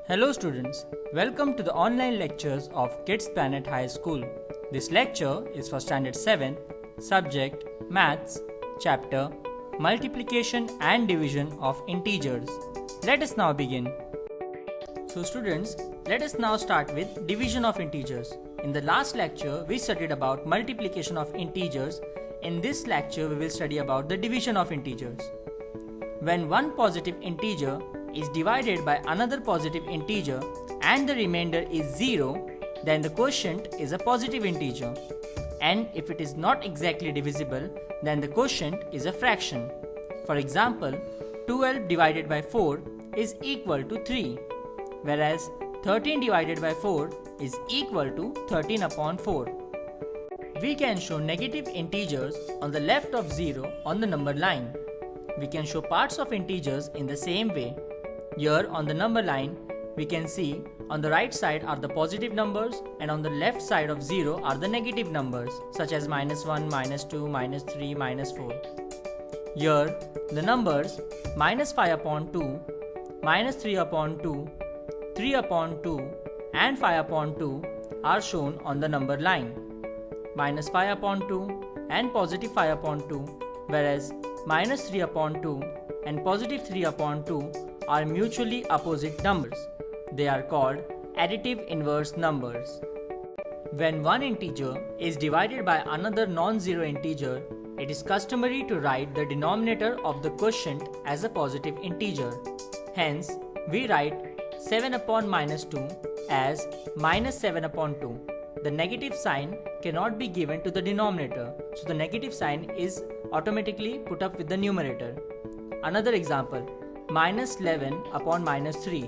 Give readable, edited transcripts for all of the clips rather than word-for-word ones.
Hello students, welcome to the online lectures of Kids Planet High School. This lecture is for Standard 7, Subject Maths, Chapter Multiplication and Division of Integers. Let us now begin. So students, let us now start with division of integers. In the last lecture, we studied about multiplication of integers. In this lecture, we will study about the division of integers. When one positive integer is divided by another positive integer and the remainder is 0, then the quotient is a positive integer. And if it is not exactly divisible, then the quotient is a fraction. For example, 12 divided by 4 is equal to 3, whereas 13 divided by 4 is equal to 13 upon 4. We can show negative integers on the left of 0 on the number line. We can show parts of integers in the same way. Here on the number line, we can see on the right side are the positive numbers and on the left side of 0 are the negative numbers such as -1, -2, -3, -4. Here the numbers -5 upon 2, -3 upon 2, 3 upon 2 and 5 upon 2 are shown on the number line. -5 upon 2 and +5 upon 2, whereas -3 upon 2 and +3 upon 2 are mutually opposite numbers. They are called additive inverse numbers. When one integer is divided by another non-zero integer, it is customary to write the denominator of the quotient as a positive integer. Hence, we write 7 upon -2 as -7 upon 2. The negative sign cannot be given to the denominator, so the negative sign is automatically put up with the numerator. Another example, -11 upon -3.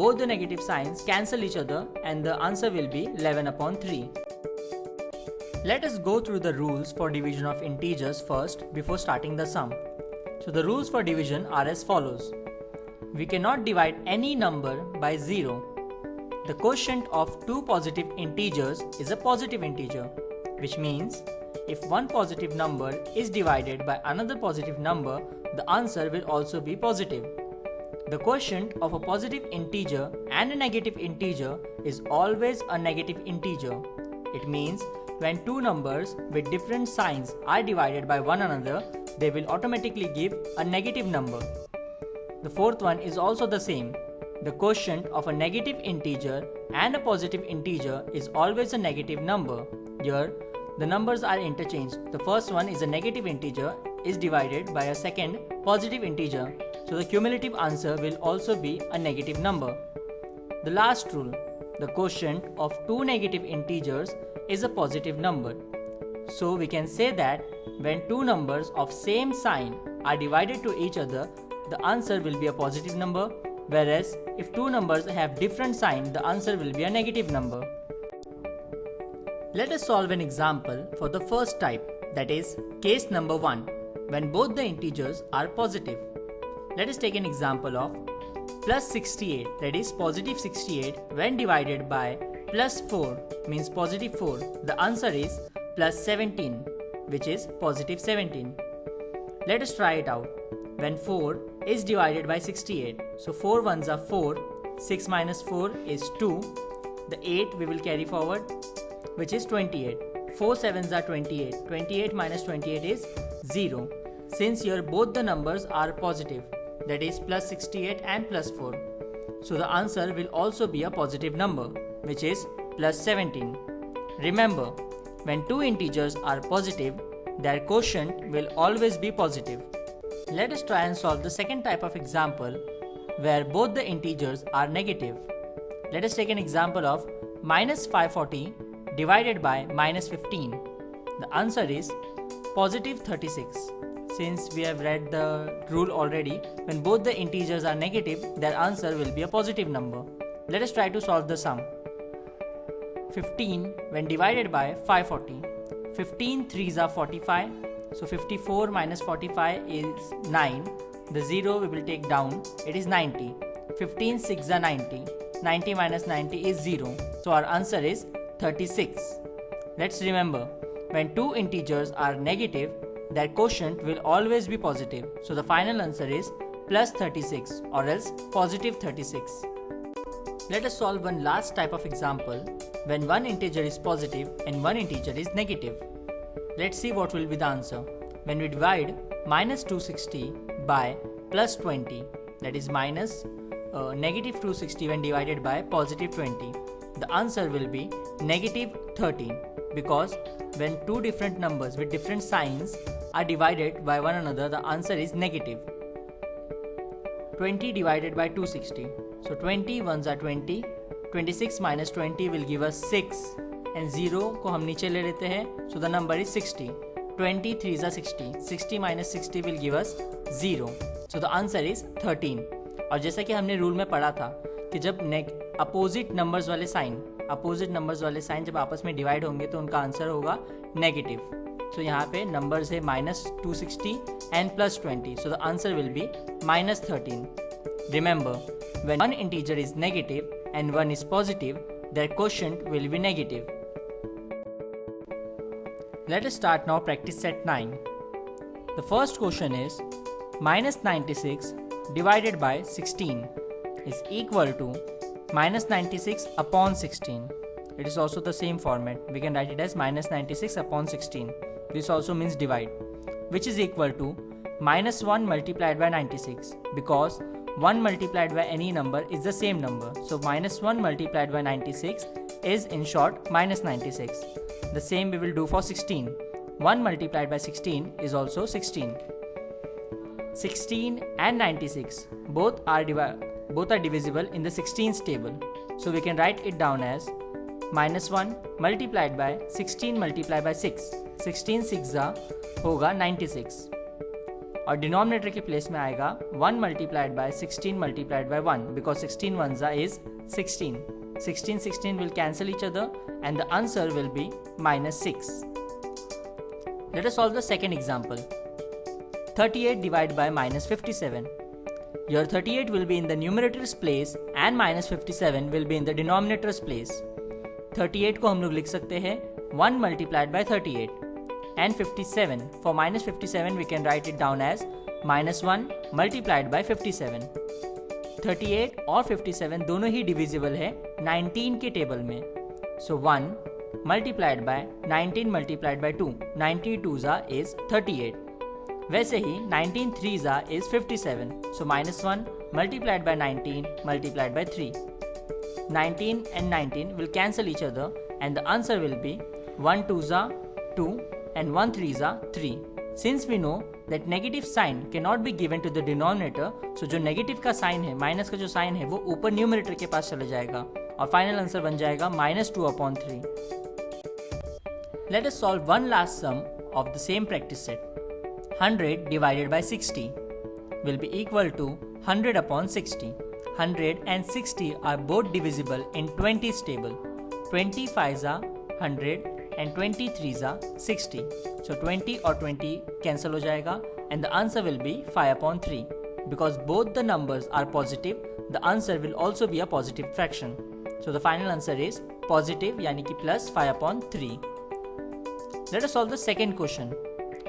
Both the negative signs cancel each other and the answer will be 11 upon 3. Let us go through the rules for division of integers first before starting the sum. So the rules for division are as follows. We cannot divide any number by 0. The quotient of two positive integers is a positive integer, which means if one positive number is divided by another positive number, the answer will also be positive. The quotient of a positive integer and a negative integer is always a negative integer. It means when two numbers with different signs are divided by one another, they will automatically give a negative number. The fourth one is also the same. The quotient of a negative integer and a positive integer is always a negative number. Here, the numbers are interchanged. The first one is a negative integer is divided by a second positive integer. So the cumulative answer will also be a negative number. The last rule, the quotient of two negative integers is a positive number. So we can say that when two numbers of same sign are divided to each other, the answer will be a positive number, whereas if two numbers have different sign, the answer will be a negative number. Let us solve an example for the first type, that is case number 1, when both the integers are positive. Let us take an example of +68, that is positive 68 when divided by +4 means positive 4. The answer is +17, which is positive 17. Let us try it out. When 4 is divided by 68, so 4 ones are 4, 6 minus 4 is 2, the 8 we will carry forward, which is 28. 4 sevens are 28, 28 minus 28 is 0. Since here both the numbers are positive, that is +68 and +4, so the answer will also be a positive number, which is +17. Remember, when two integers are positive, their quotient will always be positive. Let us try and solve the second type of example where both the integers are negative. Let us take an example of -540 divided by -15. The answer is positive 36. Since we have read the rule already, when both the integers are negative, their answer will be a positive number. Let us try to solve the sum. 15 when divided by 540. 15 3s are 45. So 54 minus 45 is 9. The 0 we will take down. It is 90. 15 6s are 90. 90 minus 90 is 0. So our answer is 36. Let's remember, when two integers are negative, their quotient will always be positive. So the final answer is +36 or else +36. Let us solve one last type of example when one integer is positive and one integer is negative. Let's see what will be the answer. When we divide minus 260 by plus 20, that is minus negative 260 when divided by positive 20, the answer will be negative 13, because when two different numbers with different signs are divided by one another, the answer is negative. 20 divided by 260. So 20 ones are 20, 26 minus 20 will give us 6 and 0 को हम नीचे ले लेते हैं, so the number is 60. 20 3s are 60, 60 minus 60 will give us 0, so the answer is 13. और जैसा कि हमने रूल में पढ़ा था कि जब अपोजिट नंबर्स वाले साइन जब आपस में डिवाइड होंगे तो उनका आंसर होगा नेगेटिव. सो यहाँ पे नंबर्स है minus 260 and plus 20, so the answer will be minus 13. Remember, when one integer is negative and one is positive, their quotient will be negative. Let us start now practice set 9. The first question is minus 96 divided by 16 is equal to minus 96 upon 16. It is also the same format. We can write it as minus 96 upon 16. This also means divide, which is equal to minus 1 multiplied by 96, because 1 multiplied by any number is the same number. So minus 1 multiplied by 96 is in short minus 96. The same we will do for 16. 1 multiplied by 16 is also 16. 16 and 96 both are divisible in the 16s table. So we can write it down as minus 1 multiplied by 16 multiplied by 6. 16 6 होगा 96. और denominator के place में आएगा 1 multiplied by 16 multiplied by 1, because 16 ones is 16. 16 will cancel each other and the answer will be minus 6. Let us solve the second example. 38 divided by minus 57. Your 38 will be in the numerator's place and minus 57 will be in the denominator's place. 38 को हम लोग लिख सकते हैं 1 multiplied by 38. And 57, for minus 57 we can write it down as minus 1 multiplied by 57. 38 और 57 दोनों ही divisible है 19 के टेबल में. So 1 multiplied by 19 multiplied by 2, 92s is 38. वैसे ही 19 3s is 57. So minus 1 multiplied by 19 multiplied by 3. 19 and 19 will cancel each other and the answer will be 1 2s 2 and 1 3s 3. Since we know that negative sign cannot be given to the denominator, so जो negative का sign है, minus का जो sign है, वो ऊपर numerator के पास चले जाएगा और फाइनल आंसर बन जाएगा minus 2 upon 3. Let us solve one last sum of the same practice set. 100 divided by 60 will be equal to 100 upon 60. 100 and 60 are both divisible in 20's table. 25s are 100 and 23s are 60. So 20 or 20 cancel हो जाएगा and the answer will be 5 upon 3. Because both the numbers are positive, the answer will also be a positive fraction. So the final answer is positive, यानी कि plus 5 upon 3. Let us solve the second question.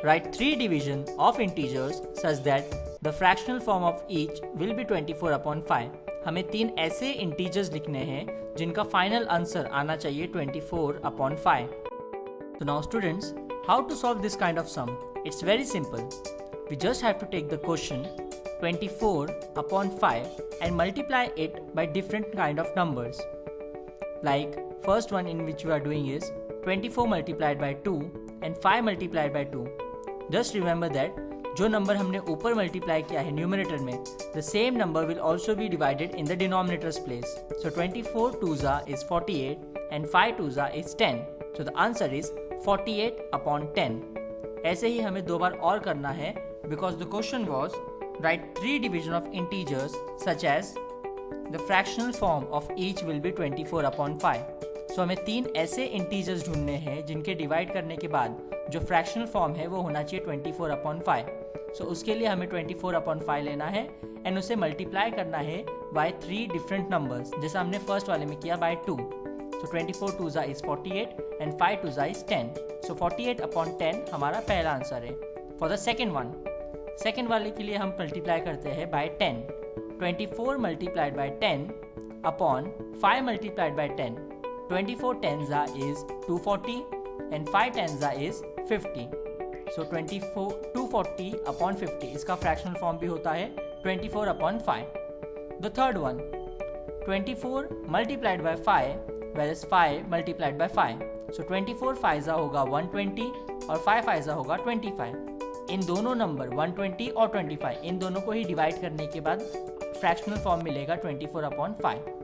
Write 3 divisions of integers such that the fractional form of each will be 24 upon 5. हमें 3 ऐसे integers लिखने हैं जिनका final answer आना चाहिए 24 upon 5. So now students, how to solve this kind of sum? It's very simple. We just have to take the quotient 24 upon 5 and multiply it by different kind of numbers. Like first one in which we are doing is 24 multiplied by 2 and 5 multiplied by 2. Just remember that जो number हमने ऊपर multiply किया है numerator में, the same number will also be divided in the denominator's place. So 24 2s is 48 and 5 2s is 10. So the answer is 48 upon 10. ऐसे ही हमें 2 बार और करना है because the question was write 3 division of integers such as the fractional form of each will be 24 upon 5. So हमें 3 ऐसे integers ढूंढने हैं जिनके डिवाइड करने के बाद जो फ्रैक्शनल फॉर्म है वो होना चाहिए 24 upon 5. So उसके लिए हमें 24 upon 5 लेना है एंड उसे मल्टीप्लाई करना है by 3 different numbers, जैसा हमने फर्स्ट वाले में किया by 2. So 24 2s is 48 and 5 2s is 10. So 48 upon 10 हमारा पहला आंसर है. For the second one, second वाले के लिए हम मल्टीप्लाई करते हैं by 10. 24 multiplied by 10 upon 5 multiplied by 10. 24 tenza is 240 and 5 tenza is 50. So 240 upon 50 इसका fractional form भी होता है 24 upon 5. The third one, 24 multiplied by 5 whereas 5 multiplied by 5. So 24 5 होगा 120 और 5 5 होगा 25. इन दोनों नंबर 120 और 25 इन दोनों को ही डिवाइड करने के बाद फ्रैक्शनल फॉर्म मिलेगा 24 upon 5.